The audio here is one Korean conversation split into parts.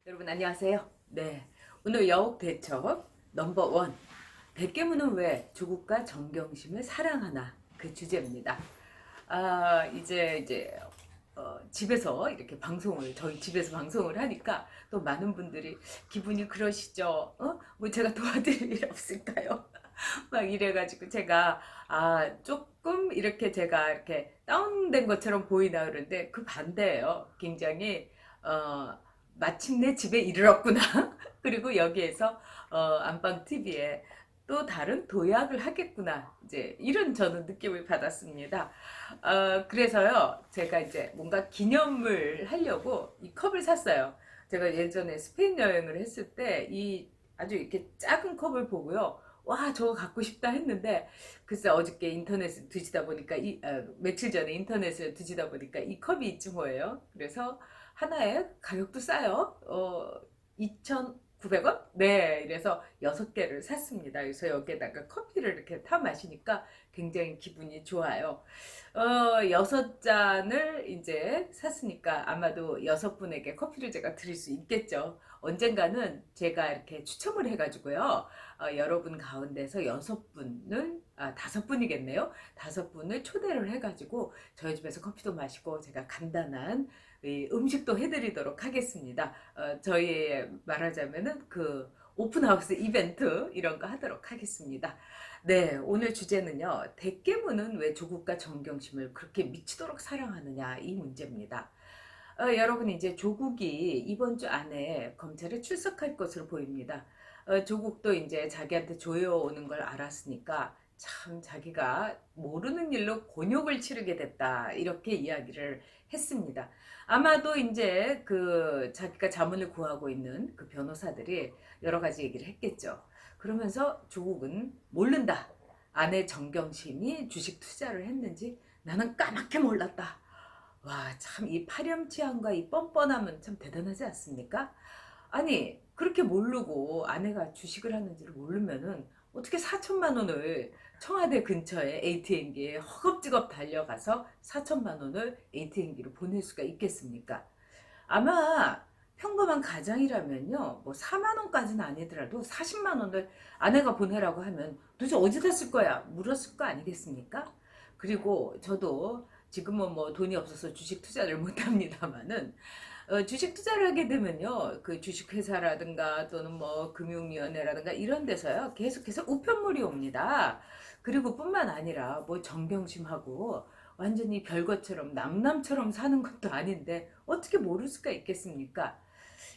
여러분 안녕하세요. 네, 오늘 여옥대첩 넘버 1 백개문은 왜 조국과 정경심을 사랑하나 그 주제입니다. 이제 집에서 이렇게 저희 집에서 방송을 하니까 또 많은 분들이 기분이 그러시죠. 뭐 제가 도와드릴 일 없을까요? 막 이래가지고 제가 조금 이렇게 제가 이렇게 다운된 것처럼 보이나 그러는데 그 반대예요. 굉장히 마침내 집에 이르렀구나. 그리고 여기에서 안방 TV에 또 다른 도약을 하겠구나. 이제 이런 저는 느낌을 받았습니다. 그래서요, 제가 이제 뭔가 기념을 하려고 이 컵을 샀어요. 제가 예전에 스페인 여행을 했을 때 이 아주 이렇게 작은 컵을 보고요. 와, 저거 갖고 싶다 했는데, 글쎄 어저께 인터넷을 뒤지다 보니까, 며칠 전에 인터넷을 뒤지다 보니까 이 컵이 있지 뭐예요. 그래서 하나에 가격도 싸요. 2,900원? 네, 이래서 6개를 샀습니다. 그래서 여기에다가 커피를 이렇게 타 마시니까 굉장히 기분이 좋아요. 6잔을 이제 샀으니까 아마도 6분에게 커피를 제가 드릴 수 있겠죠. 언젠가는 제가 이렇게 추첨을 해가지고요. 여러분 가운데서 6분을, 5분이겠네요. 5분을 초대를 해가지고 저희 집에서 커피도 마시고 제가 간단한 음식도 해드리도록 하겠습니다. 저희 말하자면은 그 오픈하우스 이벤트 이런 거 하도록 하겠습니다. 네, 오늘 주제는요. 대깨문은 왜 조국과 정경심을 그렇게 미치도록 사랑하느냐 이 문제입니다. 여러분 이제 조국이 이번 주 안에 검찰에 출석할 것으로 보입니다. 조국도 이제 자기한테 조여오는 걸 알았으니까 참 자기가 모르는 일로 곤욕을 치르게 됐다 이렇게 이야기를 했습니다. 아마도 이제 그 자기가 자문을 구하고 있는 그 변호사들이 여러 가지 얘기를 했겠죠. 그러면서 조국은 모른다. 아내 정경심이 주식 투자를 했는지 나는 까맣게 몰랐다. 와, 참 이 파렴치함과 이 뻔뻔함은 참 대단하지 않습니까? 아니, 그렇게 모르고 아내가 주식을 하는지를 모르면은 어떻게 4천만 원을 청와대 근처에 ATM기에 허겁지겁 달려가서 4천만 원을 ATM기로 보낼 수가 있겠습니까? 아마 평범한 가장이라면요, 뭐 4만 원까지는 아니더라도 40만 원을 아내가 보내라고 하면 도대체 어디다 쓸 거야? 물었을 거 아니겠습니까? 그리고 저도 지금은 뭐 돈이 없어서 주식 투자를 못 합니다만은 주식 투자를 하게 되면요, 그 주식회사라든가 또는 뭐 금융위원회라든가 이런 데서요, 계속해서 우편물이 옵니다. 그리고 뿐만 아니라 뭐 정경심하고 완전히 별것처럼 남남처럼 사는 것도 아닌데 어떻게 모를 수가 있겠습니까?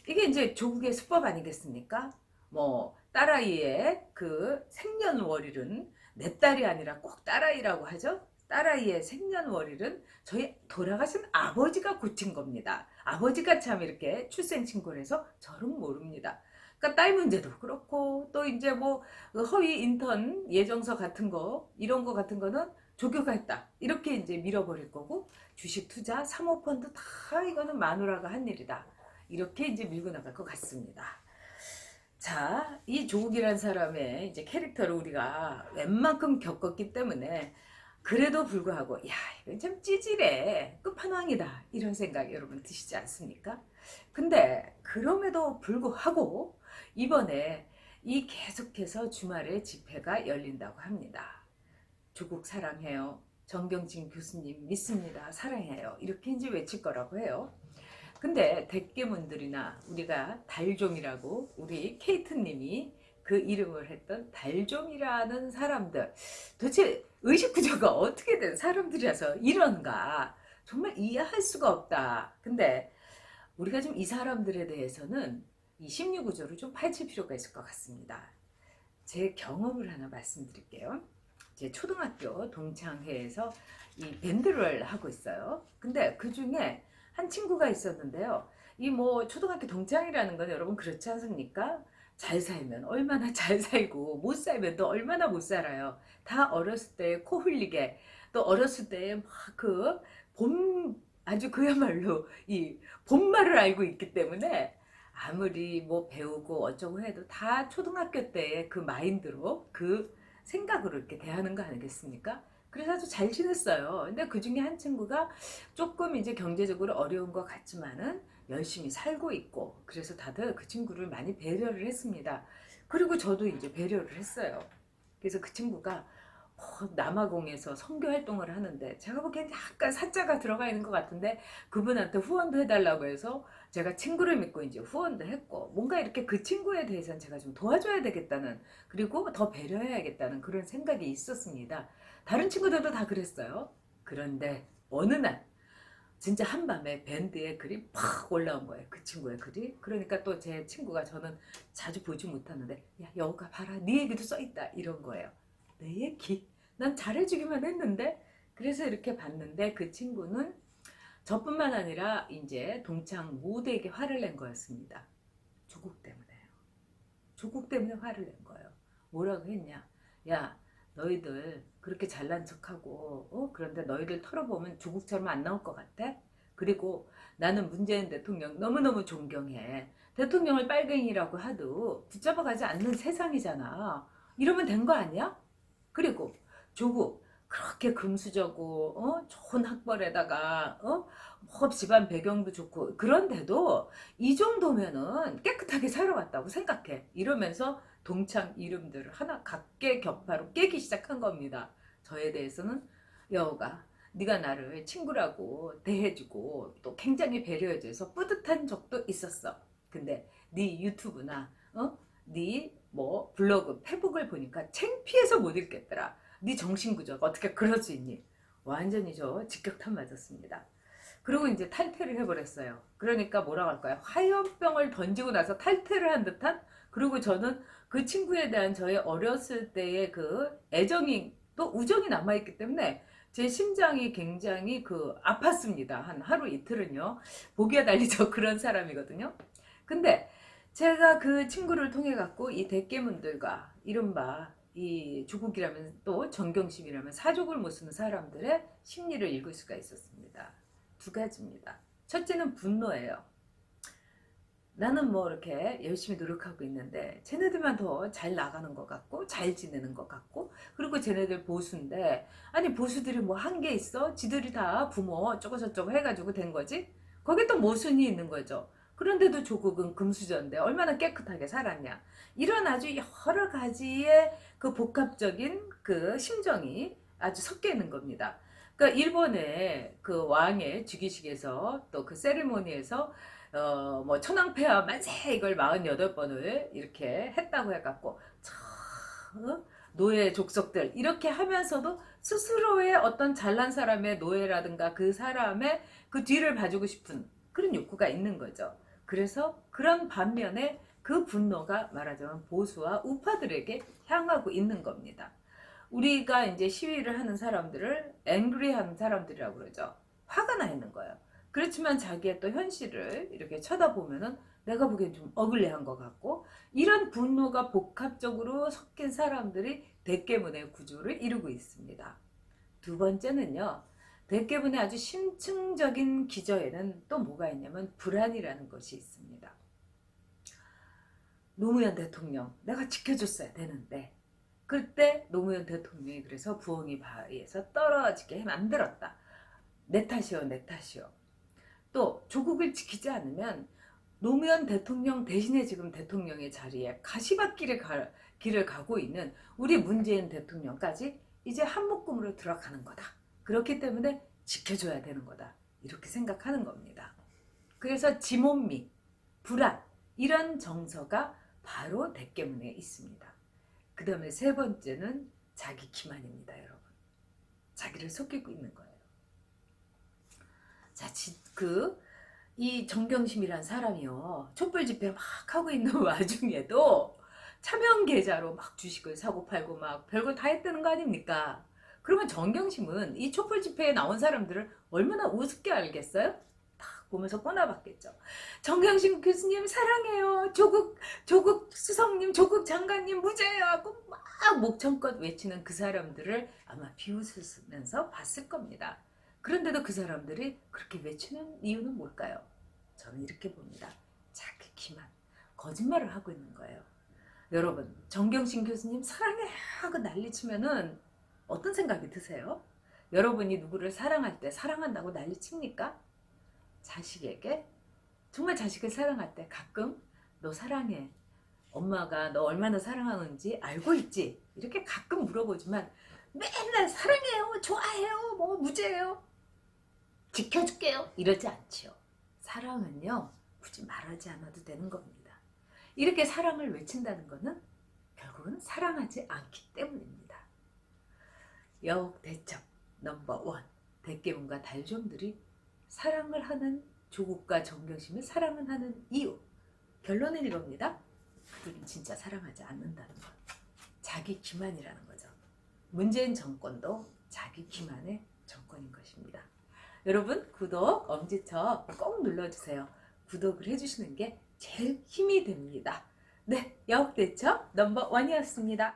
이게 이제 조국의 수법 아니겠습니까? 뭐 딸아이의 그 생년월일은 내 딸이 아니라 꼭 딸아이라고 하죠. 딸아이의 생년월일은 저희 돌아가신 아버지가 고친 겁니다. 아버지가 참 이렇게 출생신고를 해서 저는 모릅니다. 그러니까 딸 문제도 그렇고 또 이제 뭐 허위 인턴 예정서 같은 거 이런 거 같은 거는 조교가 했다 이렇게 이제 밀어버릴 거고 주식 투자 사모펀드 다 이거는 마누라가 한 일이다 이렇게 이제 밀고 나갈 것 같습니다. 자, 이 조국이라는 사람의 이제 캐릭터를 우리가 웬만큼 겪었기 때문에 그래도 불구하고 야, 이건 참 찌질해 끝판왕이다 이런 생각 여러분 드시지 않습니까? 근데 그럼에도 불구하고 이번에 이 계속해서 주말에 집회가 열린다고 합니다. 조국 사랑해요. 정경진 교수님 믿습니다. 사랑해요. 이렇게 이제 외칠 거라고 해요. 근데 대깨문들이나 우리가 달종이라고 우리 케이트님이 그 이름을 했던 달종이라는 사람들 도대체 의식구조가 어떻게 된 사람들이라서 이런가 정말 이해할 수가 없다. 근데 우리가 좀 이 사람들에 대해서는 이 심리구조를 좀 파헤칠 필요가 있을 것 같습니다. 제 경험을 하나 말씀드릴게요. 제 초등학교 동창회에서 이 밴드를 하고 있어요. 근데 그 중에 한 친구가 있었는데요. 이 뭐 초등학교 동창이라는 건 여러분 그렇지 않습니까? 잘 살면 얼마나 잘 살고 못 살면 또 얼마나 못 살아요. 다 어렸을 때 코 흘리게 또 어렸을 때 막 그 봄 아주 그야말로 이 봄말을 알고 있기 때문에 아무리 뭐 배우고 어쩌고 해도 다 초등학교 때의 그 마인드로 그 생각으로 이렇게 대하는 거 아니겠습니까? 그래서 아주 잘 지냈어요. 근데 그 중에 한 친구가 조금 이제 경제적으로 어려운 것 같지만은 열심히 살고 있고, 그래서 다들 그 친구를 많이 배려를 했습니다. 그리고 저도 이제 배려를 했어요. 그래서 그 친구가 남아공에서 선교 활동을 하는데, 제가 보기엔 약간 사자가 들어가 있는 것 같은데, 그분한테 후원도 해달라고 해서 제가 친구를 믿고 이제 후원도 했고, 뭔가 이렇게 그 친구에 대해서는 제가 좀 도와줘야 되겠다는, 그리고 더 배려해야겠다는 그런 생각이 있었습니다. 다른 친구들도 다 그랬어요. 그런데 어느 날 진짜 한밤에 밴드의 글이 팍 올라온 거예요. 그 친구의 글이. 그러니까 또 제 친구가, 저는 자주 보지 못하는데, 야 여우가 봐라, 네 얘기도 써있다, 이런 거예요. 내 얘기? 난 잘해주기만 했는데. 그래서 이렇게 봤는데 그 친구는 저뿐만 아니라 이제 동창 모두에게 화를 낸 거였습니다. 조국 때문에요. 조국 때문에 화를 낸 거예요. 뭐라고 했냐? 야, 너희들 그렇게 잘난 척하고, 그런데 너희들 털어보면 조국처럼 안 나올 것 같아? 그리고 나는 문재인 대통령 너무너무 존경해. 대통령을 빨갱이라고 하도 붙잡아가지 않는 세상이잖아. 이러면 된 거 아니야? 그리고 조국 그렇게 금수저고, 좋은 학벌에다가, 뭐 집안 배경도 좋고, 그런데도 이 정도면은 깨끗하게 살아왔다고 생각해. 이러면서 동창 이름들을 하나 각계 격파로 깨기 시작한 겁니다. 저에 대해서는, 여우가 네가 나를 친구라고 대해주고 또 굉장히 배려해줘서 뿌듯한 적도 있었어. 근데 네 유튜브나 네 뭐 블로그, 페북을 보니까 창피해서 못 읽겠더라. 네 정신구조가 어떻게 그럴 수 있니? 완전히 저 직격탄 맞았습니다. 그리고 이제 탈퇴를 해버렸어요. 그러니까 뭐라고 할까요? 화염병을 던지고 나서 탈퇴를 한 듯한? 그리고 저는 그 친구에 대한 저의 어렸을 때의 그 애정이 또 우정이 남아있기 때문에 제 심장이 굉장히 아팠습니다. 한 하루 이틀은요. 보기와 달리 저 그런 사람이거든요. 근데 제가 그 친구를 통해 갖고 이 대깨문들과 이른바 이 조국이라면 또 정경심이라면 사족을 못 쓰는 사람들의 심리를 읽을 수가 있었습니다. 두 가지입니다. 첫째는 분노예요. 나는 뭐 이렇게 열심히 노력하고 있는데 쟤네들만 더 잘 나가는 것 같고 잘 지내는 것 같고, 그리고 쟤네들 보수인데, 아니 보수들이 뭐 한 게 있어? 지들이 다 부모 어쩌고 저쩌고 해가지고 된 거지? 거기 또 모순이 있는 거죠. 그런데도 조국은 금수저인데 얼마나 깨끗하게 살았냐. 이런 아주 여러 가지의 그 복합적인 그 심정이 아주 섞여 있는 겁니다. 그러니까 일본의 그 왕의 즉위식에서 또 그 세리머니에서 뭐 천황폐하 만세 이걸 48번을 이렇게 했다고 해갖고 노예 족속들 이렇게 하면서도 스스로의 어떤 잘난 사람의 노예라든가 그 사람의 그 뒤를 봐주고 싶은 그런 욕구가 있는 거죠. 그래서 그런 반면에 그 분노가 말하자면 보수와 우파들에게 향하고 있는 겁니다. 우리가 이제 시위를 하는 사람들을 앵그리한 사람들이라고 그러죠. 화가 나 있는 거예요. 그렇지만 자기의 또 현실을 이렇게 쳐다보면은 내가 보기엔 좀 어글리한 것 같고, 이런 분노가 복합적으로 섞인 사람들이 대깨문의 구조를 이루고 있습니다. 두 번째는요. 대깨문의 아주 심층적인 기저에는 또 뭐가 있냐면 불안이라는 것이 있습니다. 노무현 대통령 내가 지켜줬어야 되는데, 그때 노무현 대통령이 그래서 부엉이 바위에서 떨어지게 만들었다. 내 탓이요, 내 탓이요. 또 조국을 지키지 않으면 노무현 대통령 대신에 지금 대통령의 자리에 길을 가고 있는 우리 문재인 대통령까지 이제 한 묶음으로 들어가는 거다. 그렇기 때문에 지켜줘야 되는 거다. 이렇게 생각하는 겁니다. 그래서 지몬미, 불안, 이런 정서가 바로 대깨문에 있습니다. 그 다음에 세 번째는 자기 기만입니다, 여러분. 자기를 속이고 있는 거예요. 자, 이 정경심이란 사람이요. 촛불 집회 막 하고 있는 와중에도 차명 계좌로 막 주식을 사고 팔고 막 별걸 다 했다는 거 아닙니까? 그러면 정경심은 이 촛불 집회에 나온 사람들을 얼마나 우습게 알겠어요? 딱 보면서 꼬나봤겠죠. 정경심 교수님 사랑해요. 조국 수석님, 조국 장관님 무죄예요 하고 막 목청껏 외치는 그 사람들을 아마 비웃으면서 봤을 겁니다. 그런데도 그 사람들이 그렇게 외치는 이유는 뭘까요? 저는 이렇게 봅니다. 자기 기만, 거짓말을 하고 있는 거예요. 여러분, 정경심 교수님 사랑해 하고 난리치면은 어떤 생각이 드세요? 여러분이 누구를 사랑할 때 사랑한다고 난리칩니까? 자식에게, 정말 자식을 사랑할 때 가끔 너 사랑해, 엄마가 너 얼마나 사랑하는지 알고 있지? 이렇게 가끔 물어보지만 맨날 사랑해요, 좋아해요, 뭐 무죄해요, 지켜줄게요 이러지 않지요. 사랑은요 굳이 말하지 않아도 되는 겁니다. 이렇게 사랑을 외친다는 것은 결국은 사랑하지 않기 때문입니다. 여옥대첩 넘버1, 백계문과 달종들이 사랑을 하는, 조국과 정경심을 사랑을 하는 이유, 결론은 이겁니다. 그들은 진짜 사랑하지 않는다는 것. 자기 기만이라는 거죠. 문재인 정권도 자기 기만의 정권인 것입니다. 여러분, 구독, 엄지척 꼭 눌러주세요. 구독을 해주시는 게 제일 힘이 됩니다. 네, 여옥대첩 넘버1이었습니다.